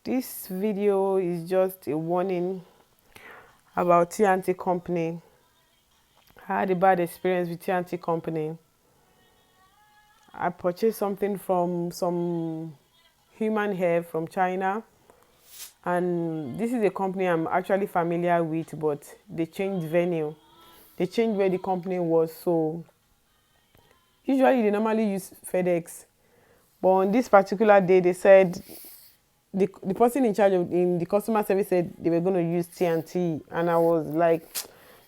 This video is just a warning about TNT company. I had a bad experience with TNT company. I purchased something from some human hair from China, and this is a company I'm actually familiar with, but they changed venue. They changed where the company was, so usually they normally use FedEx, but on this particular day they said the person in charge of in the customer service said they were going to use TNT, and I was like,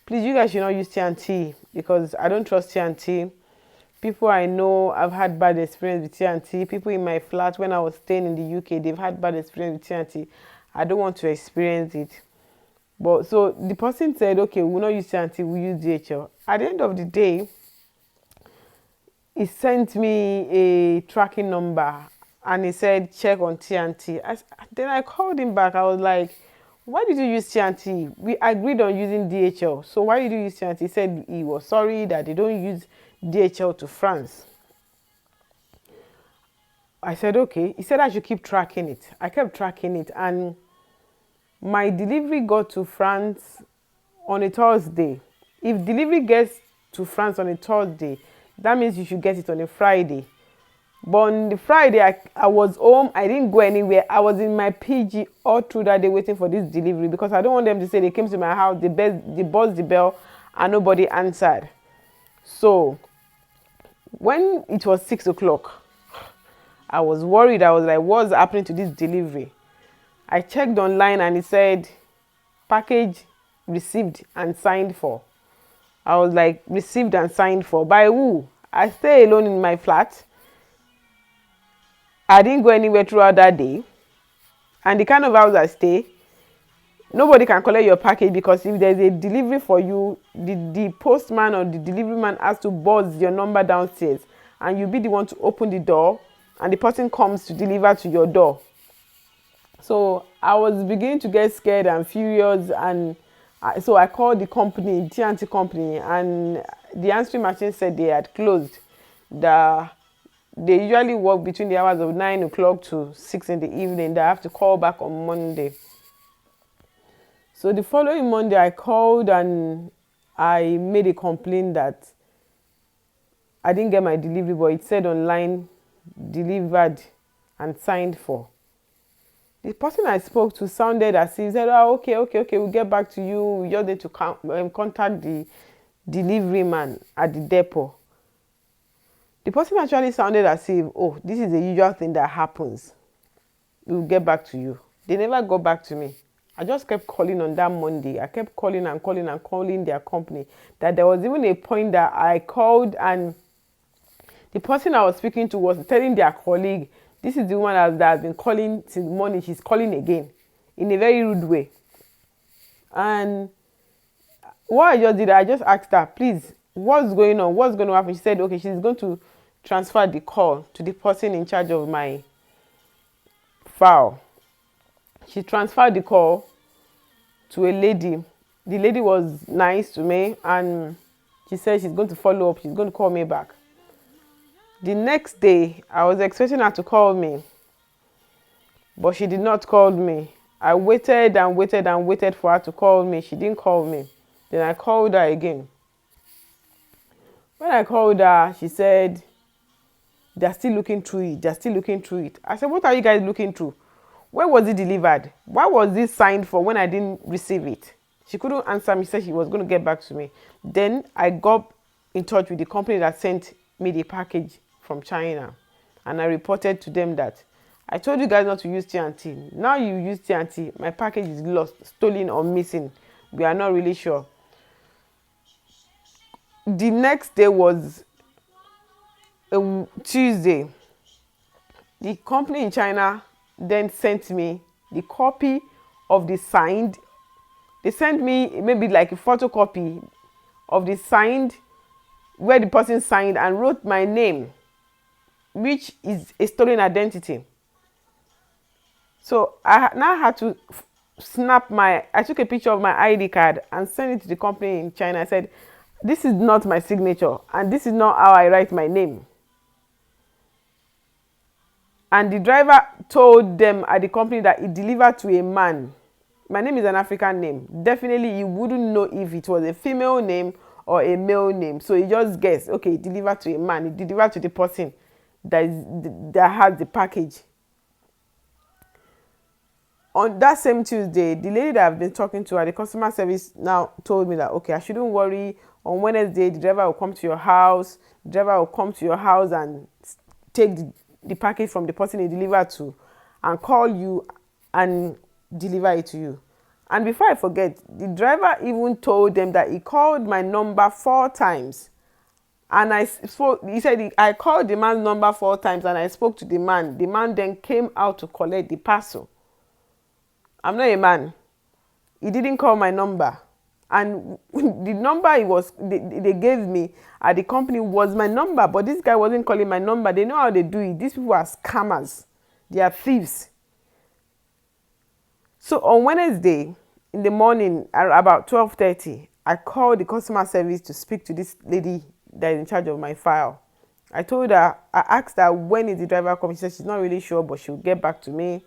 please, you guys should not use TNT because I don't trust TNT. People I know have had bad experience with TNT. People in my flat when I was staying in the UK, they've had bad experience with TNT. I don't want to experience it. But so the person said, okay, we'll not use TNT, we'll use DHL. At the end of the day, he sent me a tracking number and he said check on TNT. Then I called him back. I was like, why did you use TNT? We agreed on using DHL, so why did you use TNT? He said he was sorry that they don't use DHL to France. I said okay. He said I should keep tracking it. I kept tracking it, and my delivery got to France on a Thursday. If delivery gets to France on a Thursday, that means you should get it on a Friday. But on the Friday, I was home. I didn't go anywhere. I was in my PG all through that day waiting for this delivery because I don't want them to say they came to my house, they buzzed the bell, and nobody answered. So when it was 6 o'clock, I was worried. I was like, what's happening to this delivery? I checked online and it said package received and signed for. I was like, received and signed for by who? I stay alone in my flat. I didn't go anywhere throughout that day. And the kind of house I stay, nobody can collect your package because if there's a delivery for you, the postman or the delivery man has to buzz your number downstairs and you'll be the one to open the door and the person comes to deliver to your door. So I was beginning to get scared and furious, and so I called the company, TNT company, and the answering machine said they had closed. They usually work between the hours of 9 o'clock to 6 in the evening. They have to call back on Monday. So the following Monday, I called and I made a complaint that I didn't get my delivery, but it said online delivered and signed for. The person I spoke to sounded as if he said, oh, okay, we'll get back to you. We just need to contact the delivery man at the depot. The person actually sounded as if, oh, this is the usual thing that happens. We'll get back to you. They never got back to me. I just kept calling on that Monday. I kept calling their company. That there was even a point that I called and the person I was speaking to was telling their colleague, this is the woman that has been calling since morning. She's calling again in a very rude way. And what I just did, I just asked her, please, what's going on? What's going to happen? She said, okay, she's going to transfer the call to the person in charge of my file. She transferred the call to a lady. The lady was nice to me and she said she's going to follow up. She's going to call me back. The next day, I was expecting her to call me, but she did not call me. I waited and waited and waited for her to call me. She didn't call me. Then I called her again. When I called her, she said, they're still looking through it. They're still looking through it. I said, what are you guys looking through? Where was it delivered? Why was this signed for when I didn't receive it? She couldn't answer me. She said she was going to get back to me. Then I got in touch with the company that sent me the package from China. And I reported to them that I told you guys not to use TNT. Now you use TNT. My package is lost, stolen, or missing. We are not really sure. The next day was a Tuesday. The company in China then sent me the copy of the signed. They sent me maybe like a photocopy of the signed, where the person signed and wrote my name, which is a stolen identity. So I now had to I took a picture of my ID card and sent it to the company in China. I said, this is not my signature and this is not how I write my name. And the driver told them at the company that it delivered to a man. My name is an African name. Definitely you wouldn't know if it was a female name or a male name. So you just guess, okay, it delivered to a man. It delivered to the person that has the package. On that same Tuesday, the lady that I've been talking to at the customer service now told me that, okay, I shouldn't worry. On Wednesday, the driver will come to your house. The driver will come to your house and take the package from the person he delivered to and call you and deliver it to you. And before I forget, the driver even told them that he called my number 4 times. And he said, I called the man's number 4 times and I spoke to the man. The man then came out to collect the parcel. I'm not a man. He didn't call my number. And the number they gave me at the company was my number, but this guy wasn't calling my number. They know how they do it. These people are scammers. They are thieves. So on Wednesday in the morning at about 12:30, I called the customer service to speak to this lady that is in charge of my file. I asked her when is the driver coming. She said she's not really sure, but she'll get back to me.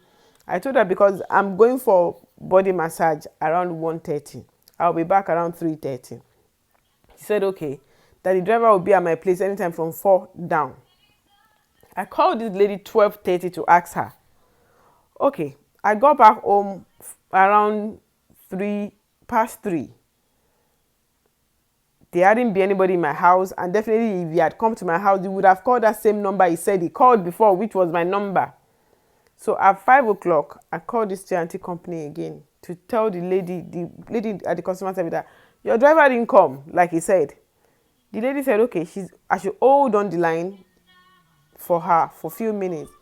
I told her because I'm going for body massage around 1:30. I'll be back around 3:30. She said, okay, that the driver will be at my place anytime from 4 down. I called this lady 12:30 to ask her. Okay, I got back home around 3:03. There hadn't been anybody in my house, and definitely if he had come to my house, he would have called that same number he said he called before, which was my number. So at 5 o'clock, I called this TNT company again to tell the lady at the customer service that your driver didn't come, like he said. The lady said, okay, I should hold on the line for her for a few minutes.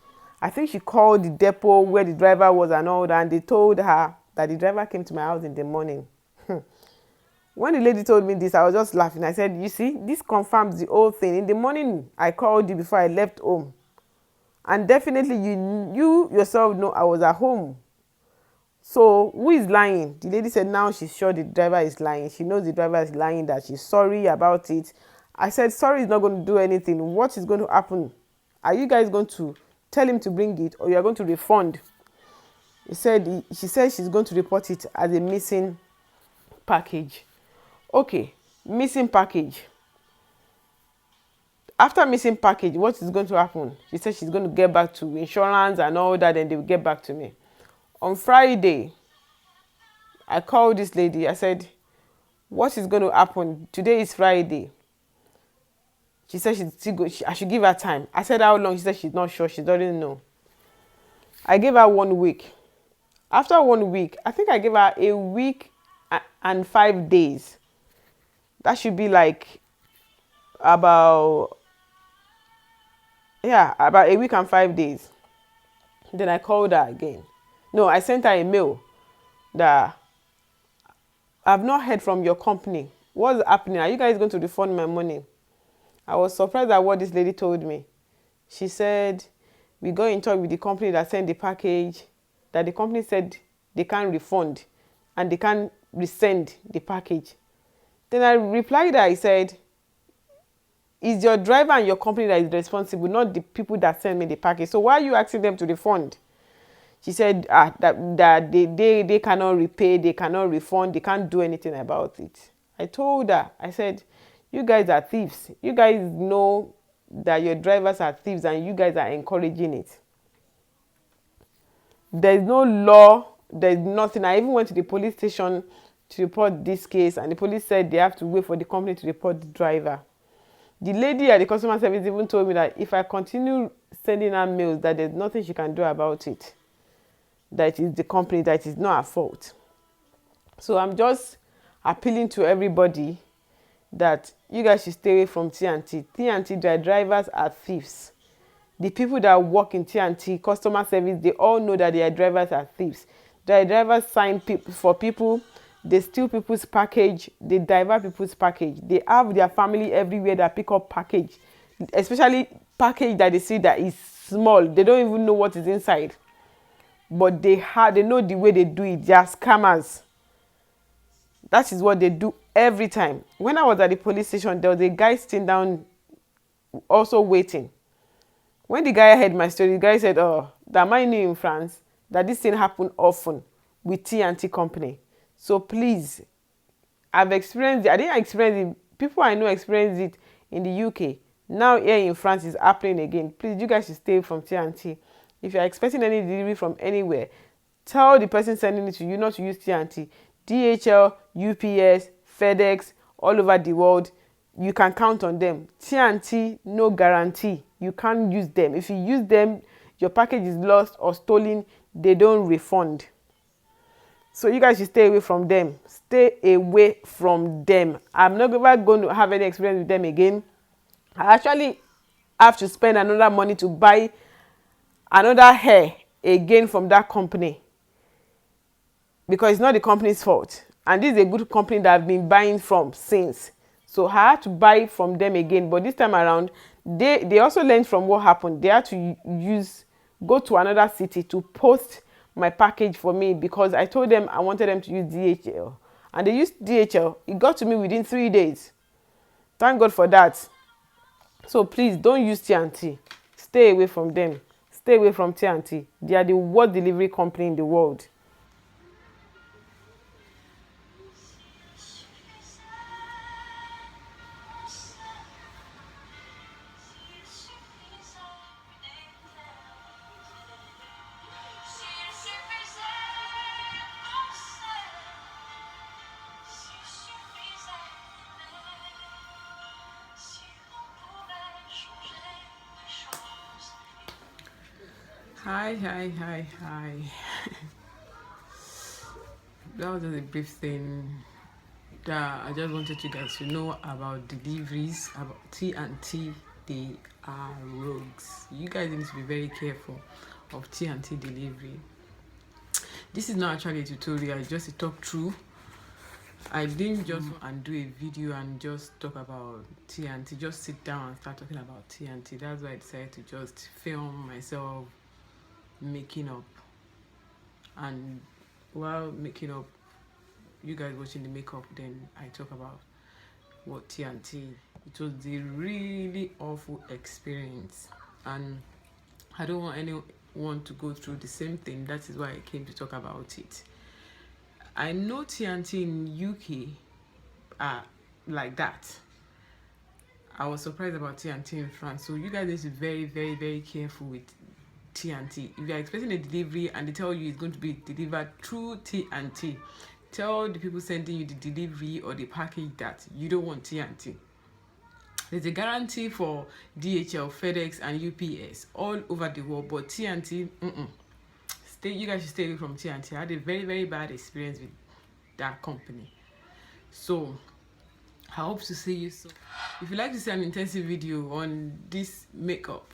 I think she called the depot where the driver was and all that, and they told her that the driver came to my house in the morning. When the lady told me this, I was just laughing. I said, you see, this confirms the whole thing. In the morning, I called you before I left home. And definitely you yourself know I was at home. So who is lying? The lady said now she's sure the driver is lying. She knows the driver is lying, that she's sorry about it. I said, sorry is not going to do anything. What is going to happen? Are you guys going to tell him to bring it, or you are going to refund? She said she's going to report it as a missing package. Okay, missing package. After missing package, what is going to happen? She said she's going to get back to insurance and all that, and they will get back to me. On Friday, I called this lady. I said, what is going to happen? Today is Friday. She said I should give her time. I said, how long? She said she's not sure. She doesn't know. I gave her 1 week. After 1 week, I think I gave her a week and 5 days. That should be like about a week and 5 days. Then I called her again. No, I sent her a mail that I've not heard from your company. What's happening? Are you guys going to refund my money? I was surprised at what this lady told me. She said, we got in touch with the company that sent the package, that the company said they can't refund and they can't resend the package. Then I replied that I said, it's your driver and your company that is responsible, not the people that send me the package. So why are you asking them to refund? She said that they cannot repay, they cannot refund, they can't do anything about it. I told her, I said, you guys are thieves. You guys know that your drivers are thieves and you guys are encouraging it. There's no law, there's nothing. I even went to the police station to report this case, and the police said they have to wait for the company to report the driver. The lady at the customer service even told me that if I continue sending her mails, that there's nothing she can do about it. That it is the company, that it is not her fault. So I'm just appealing to everybody that you guys should stay away from TNT. TNT, their drivers are thieves. The people that work in TNT, customer service, they all know that their drivers are thieves. Their drivers sign for people, they steal people's package, they divert people's package. They have their family everywhere that pick up package, especially package that they see that is small. They don't even know what is inside. But they know the way they do it. They are scammers. That is what they do every time. When I was at the police station, there was a guy sitting down also waiting. When the guy heard my story, the guy said, oh, that my knew in France that this thing happened often with TNT company. So please, I've experienced it. I didn't experience it. People I know experienced it in the UK. Now here in France is happening again. Please, you guys should stay from TNT. If you're expecting any delivery from anywhere, tell the person sending it to you not to use TNT. DHL, UPS, FedEx, all over the world, you can count on them. TNT, no guarantee. You can't use them. If you use them, your package is lost or stolen, they don't refund. So you guys should stay away from them. Stay away from them. I'm not ever going to have any experience with them again. I actually have to spend another money to buy another hair again from that company, because it's not the company's fault. And this is a good company that I've been buying from since. So I had to buy from them again. But this time around, they also learned from what happened. They had to go to another city to post my package for me, because I told them I wanted them to use DHL. And they used DHL. It got to me within 3 days. Thank God for that. So please don't use TNT. Stay away from them. Stay away from TNT. They are the worst delivery company in the world. Hi. That was just a brief thing that I just wanted you guys to know about deliveries, about TNT. They are rogues. You guys need to be very careful of TNT delivery. This is not actually a tutorial, it's just a talk through. I didn't just and do a video and just talk about TNT, just sit down and start talking about TNT. That's why I decided to just film myself making up, and while making up, you guys watching the makeup, then I talk about what TNT. It was a really awful experience, and I don't want anyone to go through the same thing. That is why I came to talk about it. I know TNT in UK are like that. I was surprised about TNT in France. So you guys need to be very careful with TNT. If you're expecting a delivery and they tell you it's going to be delivered through TNT, tell the people sending you the delivery or the package that you don't want TNT. There's a guarantee for DHL, FedEx, and UPS all over the world, but TNT, you guys should stay away from TNT. I had a very bad experience with that company. So I hope to see you soon. If you'd like to see an intensive video on this makeup,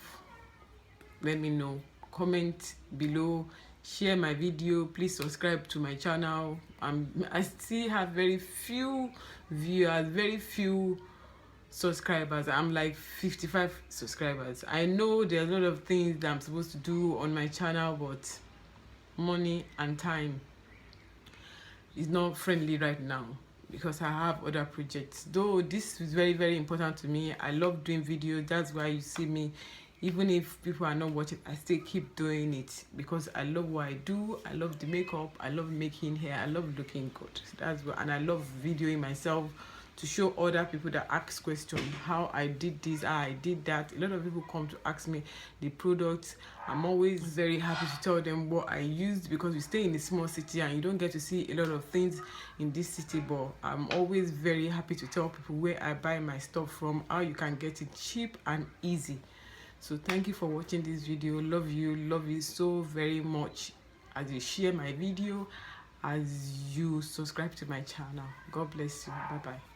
let me know. Comment below, share my video, please subscribe to my channel. I still have very few viewers, very few subscribers. I'm like 55 subscribers. I know there's a lot of things that I'm supposed to do on my channel, but money and time is not friendly right now because I have other projects. Though this is very important to me. I love doing videos. That's why you see me, even if people are not watching, I still keep doing it because I love what I do. I love the makeup, I love making hair, I love looking good. That's what, and I love videoing myself to show other people that ask questions how I did this, how I did that. A lot of people come to ask me the products. I'm always very happy to tell them what I used, because we stay in a small city and you don't get to see a lot of things in this city, but I'm always very happy to tell people where I buy my stuff from, how you can get it cheap and easy. So thank you for watching this video. Love you so very much as you share my video, as you subscribe to my channel. God bless you. Bye bye.